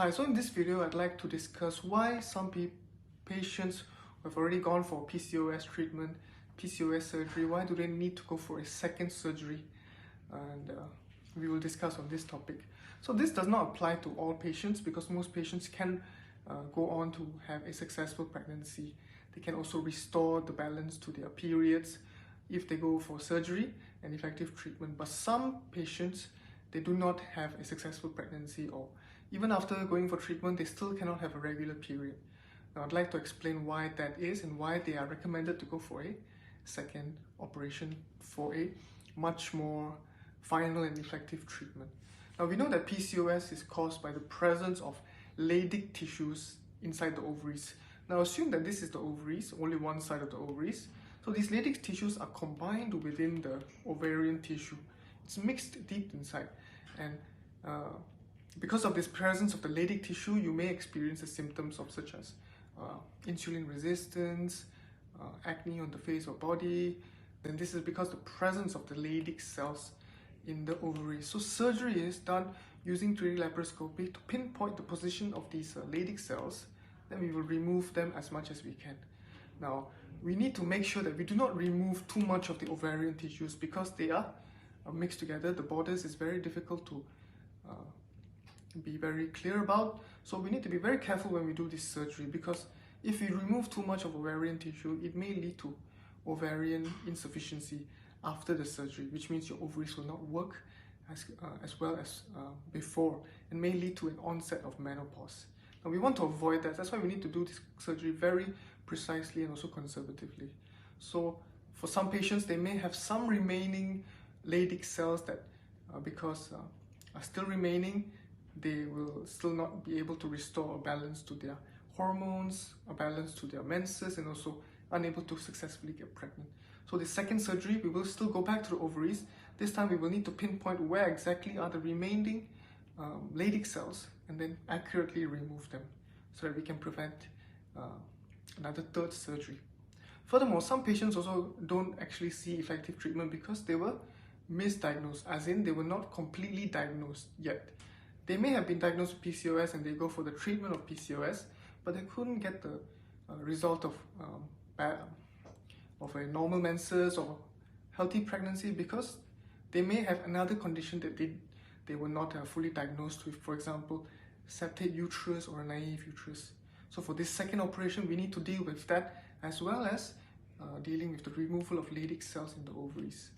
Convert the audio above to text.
Hi, so in this video, I'd like to discuss why some patients who have already gone for PCOS treatment, PCOS surgery, why do they need to go for a second surgery? And we will discuss on this topic. So this does not apply to all patients because most patients can go on to have a successful pregnancy. They can also restore the balance to their periods if they go for surgery and effective treatment. But some patients, they do not have a successful pregnancy, or even after going for treatment, they still cannot have a regular period. Now, I'd like to explain why that is and why they are recommended to go for a second operation for a much more final and effective treatment. Now, we know that PCOS is caused by the presence of Leydig tissues inside the ovaries. Now, assume that this is the ovaries, only one side of the ovaries. So these Leydig tissues are combined within the ovarian tissue. It's mixed deep inside, and because of this presence of the Leydig tissue, you may experience the symptoms of such as insulin resistance, acne on the face or body. Then this is because the presence of the Leydig cells in the ovaries. So surgery is done using 3D laparoscopy to pinpoint the position of these Leydig cells. Then we will remove them as much as we can. Now, we need to make sure that we do not remove too much of the ovarian tissues because they are mixed together. The borders is very difficult to be very clear about. So we need to be very careful when we do this surgery, because if we remove too much of ovarian tissue, it may lead to ovarian insufficiency after the surgery, which means your ovaries will not work as well as before, and may lead to an onset of menopause. Now, we want to avoid that. That's why we need to do this surgery very precisely and also conservatively. So for some patients, they may have some remaining Leydig cells that because are still remaining, they will still not be able to restore a balance to their hormones, a balance to their menses, and also unable to successfully get pregnant. So the second surgery, we will still go back to the ovaries. This time we will need to pinpoint where exactly are the remaining Leydig cells and then accurately remove them so that we can prevent another third surgery. Furthermore, some patients also don't actually see effective treatment because they were misdiagnosed, as in they were not completely diagnosed yet. They may have been diagnosed with PCOS and they go for the treatment of PCOS, but they couldn't get the result of a normal menses or healthy pregnancy because they may have another condition that they were not fully diagnosed with, for example, septate uterus or a naive uterus. So for this second operation, we need to deal with that as well as dealing with the removal of Leydig cells in the ovaries.